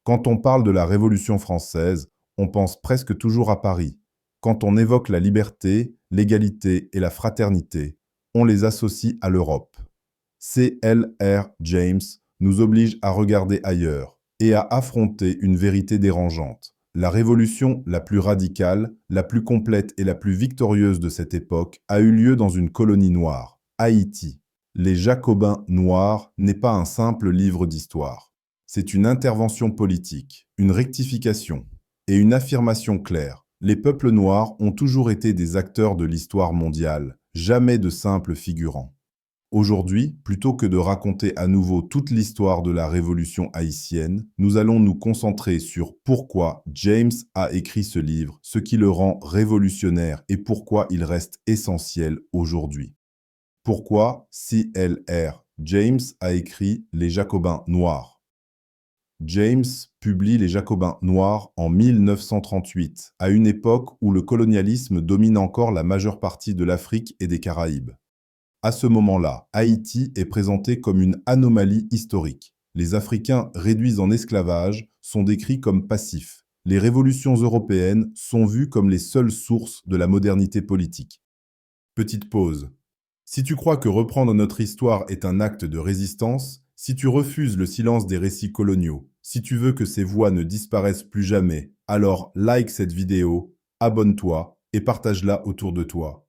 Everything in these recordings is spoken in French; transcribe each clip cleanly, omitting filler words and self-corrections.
Quand on parle de la Révolution française, on pense presque toujours à Paris. Quand on évoque la liberté, l'égalité et la fraternité, on les associe à l'Europe. C.L.R. James nous oblige à regarder ailleurs et à affronter une vérité dérangeante. La révolution la plus radicale, la plus complète et la plus victorieuse de cette époque a eu lieu dans une colonie noire, Haïti. Les Jacobins noirs n'est pas un simple livre d'histoire. C'est une intervention politique, une rectification et une affirmation claire. Les peuples noirs ont toujours été des acteurs de l'histoire mondiale, jamais de simples figurants. Aujourd'hui, plutôt que de raconter à nouveau toute l'histoire de la révolution haïtienne, nous allons nous concentrer sur pourquoi James a écrit ce livre, ce qui le rend révolutionnaire et pourquoi il reste essentiel aujourd'hui. Pourquoi C.L.R. James a écrit Les Jacobins noirs? James publie Les Jacobins noirs en 1938, à une époque où le colonialisme domine encore la majeure partie de l'Afrique et des Caraïbes. À ce moment-là, Haïti est présenté comme une anomalie historique. Les Africains réduits en esclavage sont décrits comme passifs. Les révolutions européennes sont vues comme les seules sources de la modernité politique. Petite pause. Si tu crois que reprendre notre histoire est un acte de résistance, si tu refuses le silence des récits coloniaux, si tu veux que ces voix ne disparaissent plus jamais, alors like cette vidéo, abonne-toi et partage-la autour de toi.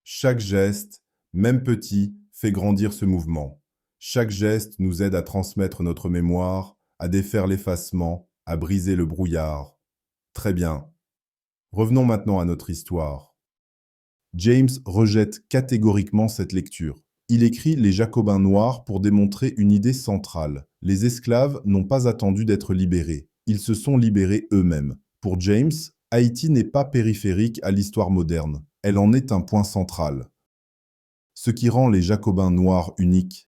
Chaque geste, même petit, fait grandir ce mouvement. Chaque geste nous aide à transmettre notre mémoire, à défaire l'effacement, à briser le brouillard. Très bien. Revenons maintenant à notre histoire. James rejette catégoriquement cette lecture. Il écrit Les Jacobins noirs pour démontrer une idée centrale. Les esclaves n'ont pas attendu d'être libérés. Ils se sont libérés eux-mêmes. Pour James, Haïti n'est pas périphérique à l'histoire moderne. Elle en est un point central. Ce qui rend les Jacobins noirs uniques,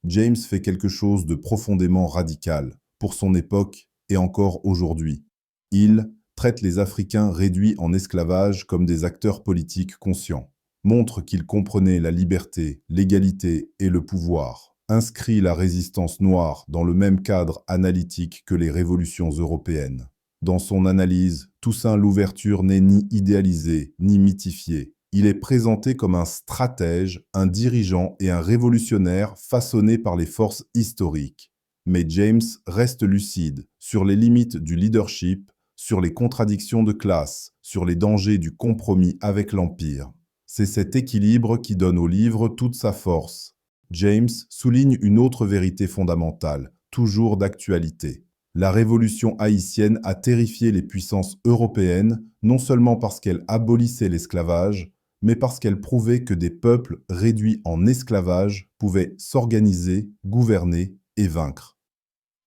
James fait quelque chose de profondément radical pour son époque et encore aujourd'hui. Il traite les Africains réduits en esclavage comme des acteurs politiques conscients, montre qu'ils comprenaient la liberté, l'égalité et le pouvoir, inscrit la résistance noire dans le même cadre analytique que les révolutions européennes. Dans son analyse, Toussaint Louverture n'est ni idéalisé ni mythifié. Il est présenté comme un stratège, un dirigeant et un révolutionnaire façonné par les forces historiques. Mais James reste lucide sur les limites du leadership, sur les contradictions de classe, sur les dangers du compromis avec l'Empire. C'est cet équilibre qui donne au livre toute sa force. James souligne une autre vérité fondamentale, toujours d'actualité. La révolution haïtienne a terrifié les puissances européennes, non seulement parce qu'elle abolissait l'esclavage, mais parce qu'elle prouvait que des peuples réduits en esclavage pouvaient s'organiser, gouverner et vaincre.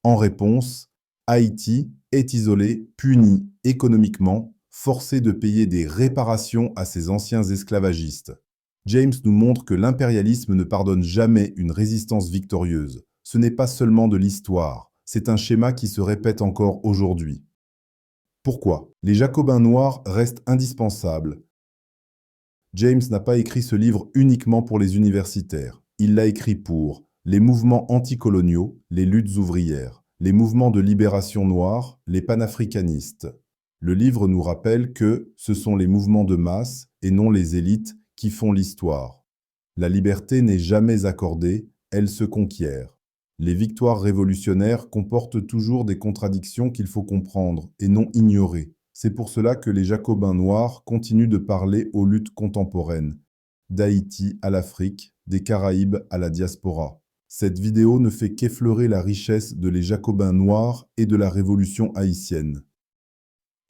En réponse, Haïti est isolé, puni économiquement, forcé de payer des réparations à ses anciens esclavagistes. James nous montre que l'impérialisme ne pardonne jamais une résistance victorieuse. Ce n'est pas seulement de l'histoire, c'est un schéma qui se répète encore aujourd'hui. Pourquoi les Jacobins noirs restent indispensables? James n'a pas écrit ce livre uniquement pour les universitaires. Il l'a écrit pour les mouvements anticoloniaux, les luttes ouvrières, les mouvements de libération noire, les panafricanistes. Le livre nous rappelle que ce sont les mouvements de masse et non les élites qui font l'histoire. La liberté n'est jamais accordée, elle se conquiert. Les victoires révolutionnaires comportent toujours des contradictions qu'il faut comprendre et non ignorer. C'est pour cela que les Jacobins noirs continuent de parler aux luttes contemporaines, d'Haïti à l'Afrique, des Caraïbes à la diaspora. Cette vidéo ne fait qu'effleurer la richesse de les Jacobins noirs et de la révolution haïtienne.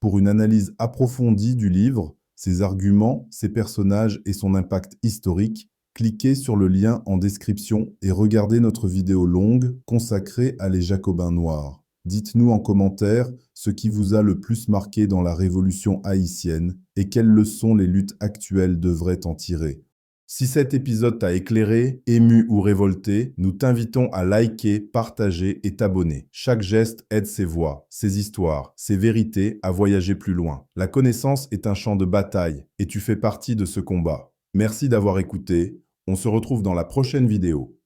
Pour une analyse approfondie du livre, ses arguments, ses personnages et son impact historique, cliquez sur le lien en description et regardez notre vidéo longue consacrée à les Jacobins noirs. Dites-nous en commentaire ce qui vous a le plus marqué dans la révolution haïtienne et quelles leçons les luttes actuelles devraient en tirer. Si cet épisode t'a éclairé, ému ou révolté, nous t'invitons à liker, partager et t'abonner. Chaque geste aide ces voix, ces histoires, ces vérités à voyager plus loin. La connaissance est un champ de bataille et tu fais partie de ce combat. Merci d'avoir écouté. On se retrouve dans la prochaine vidéo.